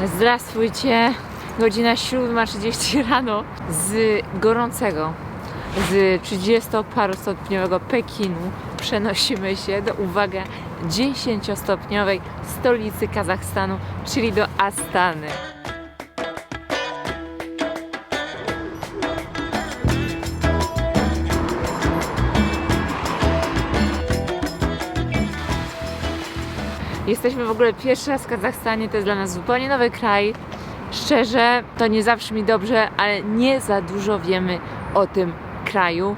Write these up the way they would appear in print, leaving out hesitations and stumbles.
Zdравствуйте, godzina 7:30 rano z gorącego, z 30-parostopniowego Pekinu przenosimy się do, uwaga, 10-stopniowej stolicy Kazachstanu, czyli do Astany. Jesteśmy w ogóle pierwszy raz w Kazachstanie, to jest dla nas zupełnie nowy kraj. Szczerze, to nie zawsze mi dobrze, ale nie za dużo wiemy o tym kraju.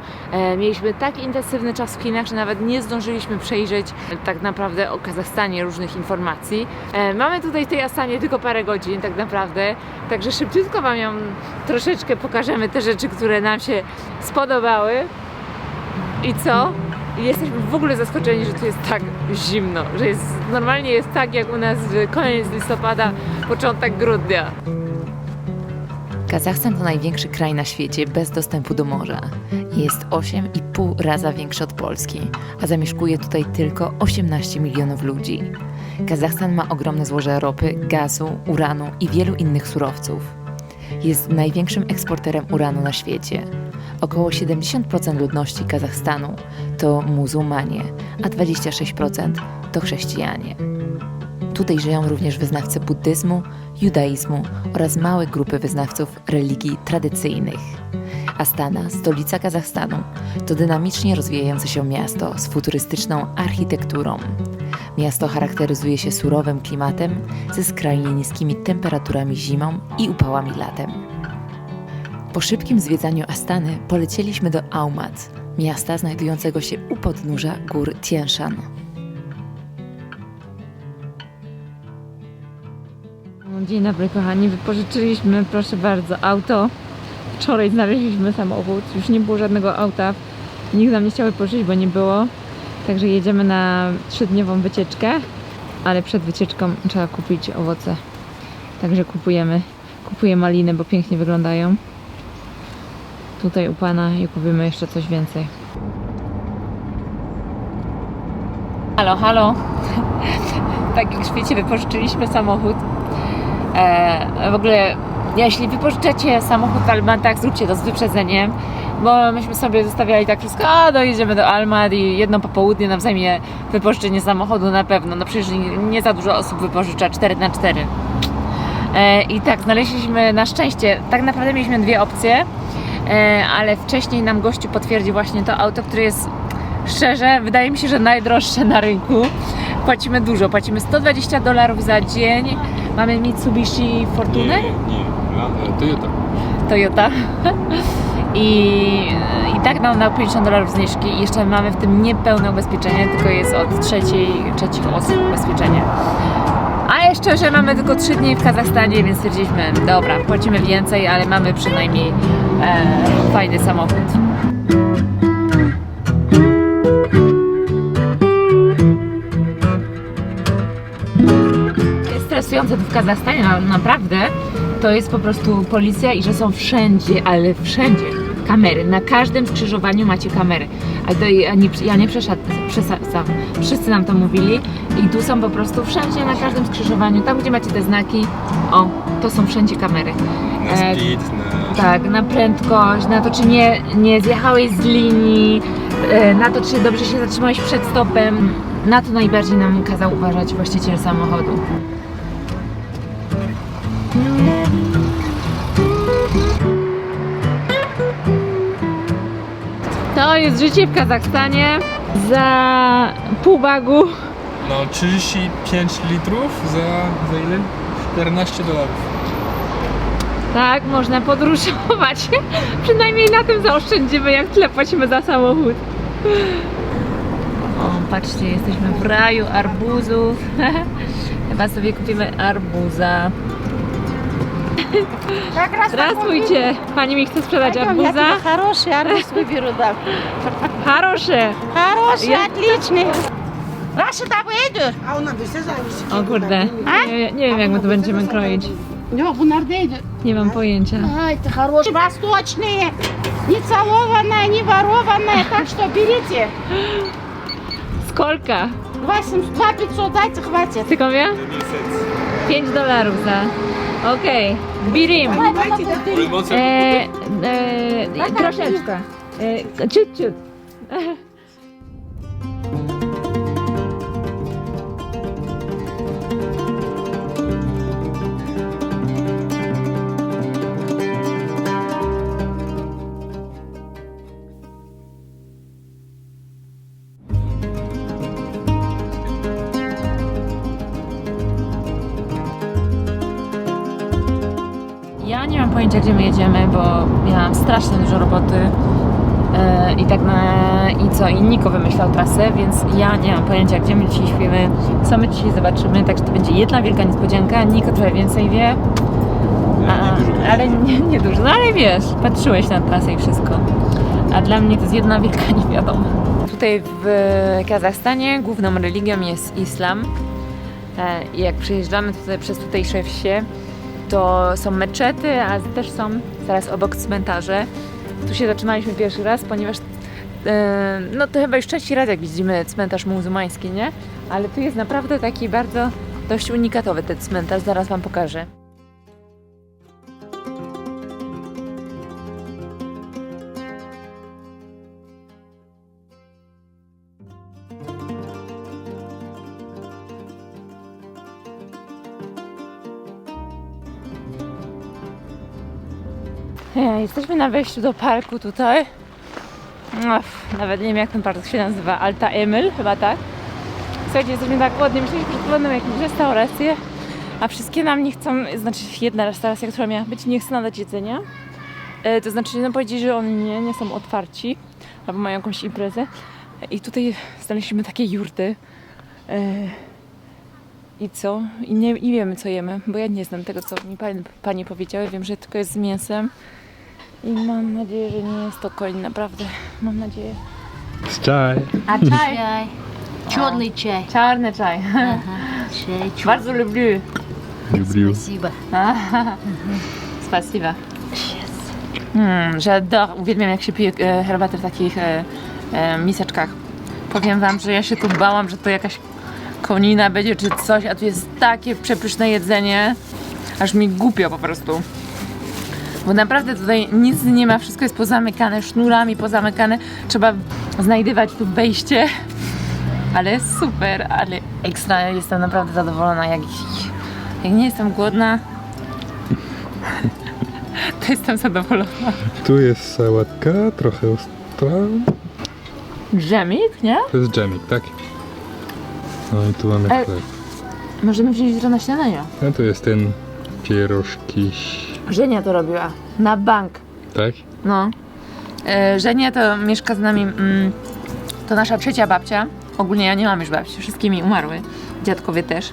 Mieliśmy tak intensywny czas w Chinach, że nawet nie zdążyliśmy przejrzeć tak naprawdę o Kazachstanie różnych informacji. Mamy tutaj w tej Astanie tylko parę godzin tak naprawdę, także szybciutko Wam ją troszeczkę pokażemy, te rzeczy, które nam się spodobały. I co? Jesteśmy w ogóle zaskoczeni, że tu jest tak zimno, że normalnie jest tak jak u nas w koniec listopada, początek grudnia. Kazachstan to największy kraj na świecie bez dostępu do morza. Jest 8,5 razy większy od Polski, a zamieszkuje tutaj tylko 18 milionów ludzi. Kazachstan ma ogromne złoża ropy, gazu, uranu i wielu innych surowców. Jest największym eksporterem uranu na świecie. Około 70% ludności Kazachstanu to muzułmanie, a 26% to chrześcijanie. Tutaj żyją również wyznawcy buddyzmu, judaizmu oraz małe grupy wyznawców religii tradycyjnych. Astana, stolica Kazachstanu, to dynamicznie rozwijające się miasto z futurystyczną architekturą. Miasto charakteryzuje się surowym klimatem ze skrajnie niskimi temperaturami zimą i upałami latem. Po szybkim zwiedzaniu Astany polecieliśmy do Almat, miasta znajdującego się u podnóża gór Tian Shan. Dzień dobry kochani, wypożyczyliśmy, proszę bardzo, auto. Wczoraj znaleźliśmy samochód, już nie było żadnego auta, nikt nam nie chciał wypożyczyć, bo nie było. Także jedziemy na 3-dniową wycieczkę, ale przed wycieczką trzeba kupić owoce. Także kupuję maliny, bo pięknie wyglądają. Tutaj u pana i kupimy jeszcze coś więcej. Halo, halo. W takim świecie wypożyczyliśmy samochód. W ogóle, jeśli wypożyczacie samochód w Almatach, zróbcie to z wyprzedzeniem, bo myśmy sobie zostawiali tak wszystko, dojedziemy do Almat i jedno popołudnie nam zajmie wypożyczenie samochodu na pewno. No przecież nie za dużo osób wypożycza 4x4. I tak, znaleźliśmy na szczęście, tak naprawdę mieliśmy dwie opcje, ale wcześniej nam gościu potwierdził właśnie to auto, które jest, szczerze, wydaje mi się, że najdroższe na rynku. Płacimy dużo, płacimy $120 za dzień. Mamy Mitsubishi Fortuner? Nie, Toyota. I tak nam dał $50 zniżki i jeszcze mamy w tym niepełne ubezpieczenie, tylko jest od trzecich osób ubezpieczenie. A jeszcze, że mamy tylko 3 dni w Kazachstanie, więc stwierdziliśmy, dobra, płacimy więcej, ale mamy przynajmniej fajny samochód. Jest stresujące tu w Kazachstanie, naprawdę, to jest po prostu policja i że są wszędzie, ale wszędzie kamery. Na każdym skrzyżowaniu macie kamery. Ale to ja nie przesadzam. Wszyscy nam to mówili i tu są po prostu wszędzie, na każdym skrzyżowaniu, tam gdzie macie te znaki, to są wszędzie kamery. Na speed, Tak, na prędkość, na to czy nie zjechałeś z linii, na to czy dobrze się zatrzymałeś przed stopem. Na to najbardziej nam kazał uważać właściciel samochodu. To jest życie w Kazachstanie za pół bagu. No 35 litrów za ile? $14. Tak, można podróżować. Przynajmniej na tym zaoszczędzimy, jak tyle płacimy za samochód. Patrzcie, jesteśmy w raju arbuzów. Chyba sobie kupimy arbuza. Здравствуйте! Pani mi chce sprzedać arbuza? Хороший арбуз выберу, да. Хорошие! Хороший, отличный. Rashida buydu. O kurde, nie wiem jak my to będziemy kroić. Yok, bunlar değildi. Nie mam pojęcia. Ай, ты хороший. Восточные. Не целованная, не ворованная. Так что берите. Skolka! 2500 дайте, хватит. Ty kowie? $5 za... Okej, birim. Troszeczkę. Ciut. Ja nie mam pojęcia, gdzie my jedziemy, bo miałam strasznie dużo roboty i Niko wymyślał trasę, więc ja nie mam pojęcia, gdzie my dzisiaj śpimy, co my dzisiaj zobaczymy, także to będzie jedna wielka niespodzianka. Niko trochę więcej wie, ale nie dużo, no ale wiesz, patrzyłeś na trasę i wszystko, a dla mnie to jest jedna wielka niewiadoma. Tutaj w Kazachstanie główną religią jest islam i jak przejeżdżamy tutaj przez tutejsze wsie, to są meczety, a też są zaraz obok cmentarze. Tu się zatrzymaliśmy pierwszy raz, ponieważ no to chyba już trzeci raz, jak widzimy cmentarz muzułmański, nie? Ale tu jest naprawdę taki bardzo dość unikatowy ten cmentarz, zaraz wam pokażę. Jesteśmy na wejściu do parku tutaj. Nawet nie wiem, jak ten park się nazywa. Alta Emil, chyba tak. Słuchajcie, jesteśmy tak głodni. Myśleliśmy, że to będą jakieś restauracje, a wszystkie nam nie chcą, znaczy jedna restauracja, która miała być, nie chce nam dać jedzenia. To znaczy, no powiedzieli, że oni nie są otwarci, albo mają jakąś imprezę. I tutaj znaleźliśmy takie jurty. I co? I nie wiemy, co jemy, bo ja nie znam tego, co mi pani powiedziały. Wiem, że tylko jest z mięsem. I mam nadzieję, że nie jest to koń, naprawdę. Mam nadzieję. Czaj. A czaj? Черный чай. Czarny czaj. Чай черный. Bardzo lubię. Lubił. Спасибо. Spasiba. J'adore. Uwielbiam, jak się pije herbatę w takich miseczkach. Powiem wam, że ja się tu bałam, że to jakaś konina będzie czy coś, a tu jest takie przepyszne jedzenie, aż mi głupio po prostu. Bo naprawdę tutaj nic nie ma, wszystko jest pozamykane, sznurami pozamykane. Trzeba znajdywać tu wejście. Ale jest super, ale ekstra. Jestem naprawdę zadowolona. Jak nie jestem głodna, to jestem zadowolona. Tu jest sałatka, trochę ostra. Dżemik, nie? To jest dżemik, tak? No i tu mamy chleb. Możemy wziąć jutro na śniadanie. No tu jest ten pierożki. Żenia to robiła. Na bank. Tak? No. Żenia to mieszka z nami. To nasza trzecia babcia. Ogólnie ja nie mam już babci. Wszystkie mi umarły. Dziadkowie też.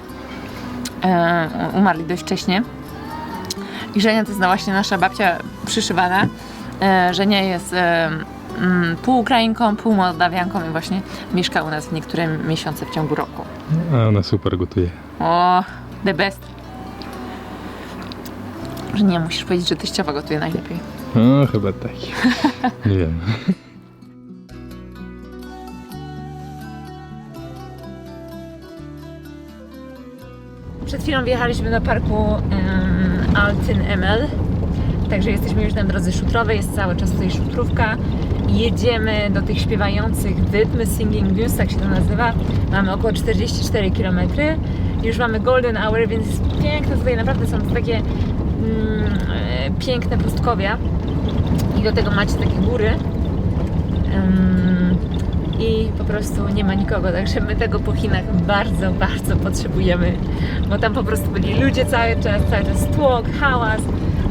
Umarli dość wcześnie. I Żenia to jest właśnie nasza babcia przyszywana. Żenia jest pół Ukrainką, pół Mołdawianką i właśnie mieszka u nas w niektóre miesiące w ciągu roku. A ona super gotuje. O, the best. Że nie, musisz powiedzieć, że teściowa gotuje najlepiej. No chyba tak. Nie wiem. Przed chwilą wjechaliśmy do parku Altyn Emel. Także jesteśmy już na drodze szutrowej, jest cały czas tutaj szutrówka. Jedziemy do tych śpiewających wydm, Singing Dunes, tak się to nazywa. Mamy około 44 km. Już mamy golden hour, więc jest piękne tutaj, naprawdę są to takie piękne pustkowia. I do tego macie takie góry. I po prostu nie ma nikogo, także my tego po Chinach bardzo, bardzo potrzebujemy, bo tam po prostu byli ludzie cały czas tłok, hałas,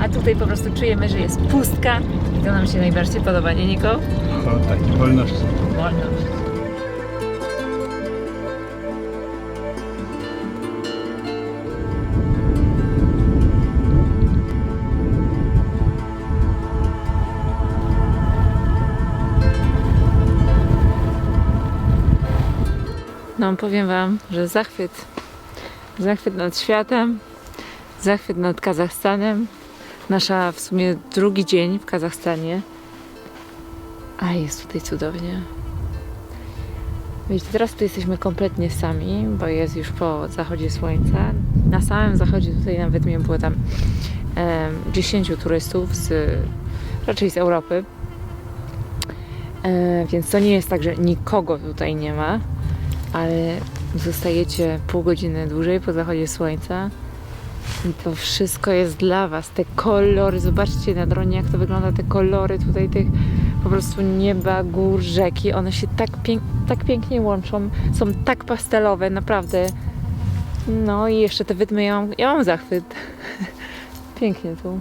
a tutaj po prostu czujemy, że jest pustka i to nam się najbardziej podoba, nie Niko? O, taki wolność. Wolność. No powiem wam, że zachwyt nad światem, zachwyt nad Kazachstanem. Nasza w sumie drugi dzień w Kazachstanie, a jest tutaj cudownie. Wiecie, teraz tu jesteśmy kompletnie sami, bo jest już po zachodzie słońca. Na samym zachodzie tutaj na Wydmie było tam 10 turystów, raczej z Europy. Więc to nie jest tak, że nikogo tutaj nie ma, ale zostajecie pół godziny dłużej po zachodzie słońca i to wszystko jest dla Was. Te kolory, zobaczcie na dronie, jak to wygląda, te kolory tutaj tych po prostu nieba, gór, rzeki, one się tak pięknie łączą, są tak pastelowe, naprawdę. No i jeszcze te Wydmy, ja mam zachwyt. Pięknie tu.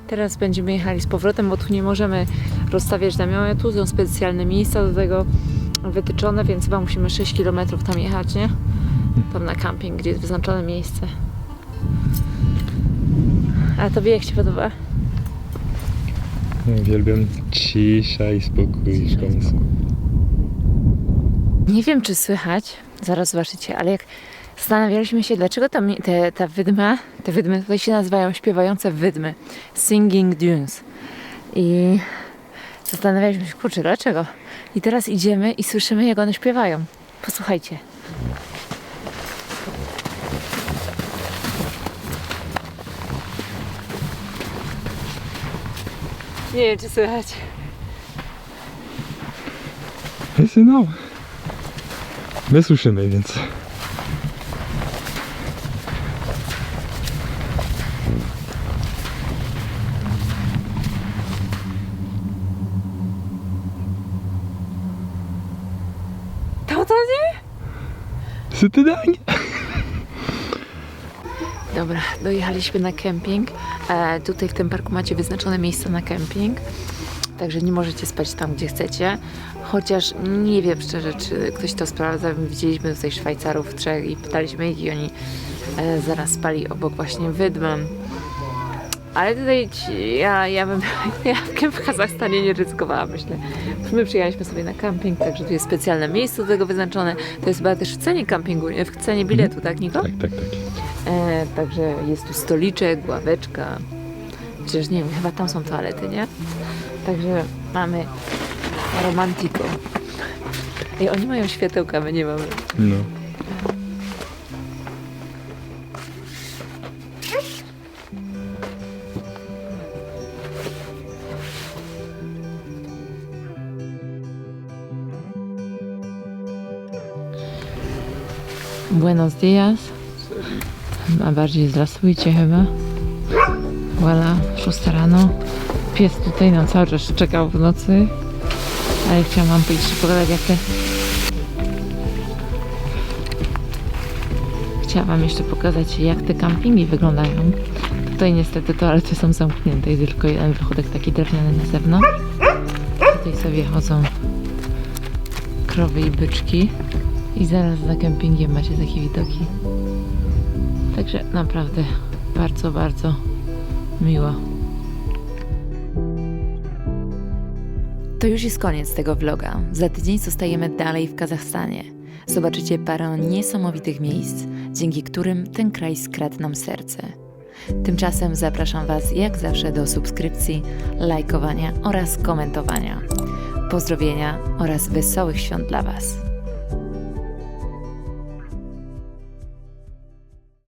Teraz będziemy jechali z powrotem, bo tu nie możemy rozstawiać namiotu, są specjalne miejsca do tego wytyczone, więc chyba musimy 6 km tam jechać, nie? Tam na camping, gdzie jest wyznaczone miejsce. A tobie jak się podoba? Uwielbiam cisza i spokój w końcu. Nie wiem, czy słychać, zaraz zobaczycie, ale jak zastanawialiśmy się, dlaczego te wydmy tutaj się nazywają śpiewające wydmy, Singing Dunes. I zastanawialiśmy się, kurczę, dlaczego? I teraz idziemy i słyszymy, jak one śpiewają. Posłuchajcie. Nie wiem, czy słychać. No. My słyszymy, więc... To nie? Sytydań! Dobra, dojechaliśmy na kemping. Tutaj w tym parku macie wyznaczone miejsca na kemping. Także nie możecie spać tam, gdzie chcecie. Chociaż nie wiem szczerze, czy ktoś to sprawdza. Widzieliśmy tutaj Szwajcarów 3 i pytaliśmy ich i oni zaraz spali obok właśnie wydmem. Ale tutaj ja w Kazachstanie nie ryzykowałam, myślę. My przyjechaliśmy sobie na camping, także tu jest specjalne miejsce do tego wyznaczone. To jest chyba też w cenie campingu, nie? W cenie biletu, tak Niko? Tak. Także jest tu stoliczek, ławeczka. Przecież nie wiem, chyba tam są toalety, nie? Także mamy romantico. I oni mają światełka, my nie mamy. No. Buenos dias. A bardziej zlasujcie chyba. Voilà, 6 rano. Pies tutaj nam cały czas czekał w nocy. Ale chciałam wam jeszcze pokazać, jak te campingi wyglądają. Tutaj niestety toalety są zamknięte i tylko jeden wychodek taki drewniany na zewnątrz. Tutaj sobie chodzą krowy i byczki. I zaraz za kempingiem macie takie widoki. Także naprawdę bardzo, bardzo miło. To już jest koniec tego vloga. Za tydzień zostajemy dalej w Kazachstanie. Zobaczycie parę niesamowitych miejsc, dzięki którym ten kraj skradł nam serce. Tymczasem zapraszam Was jak zawsze do subskrypcji, lajkowania oraz komentowania. Pozdrowienia oraz wesołych świąt dla Was.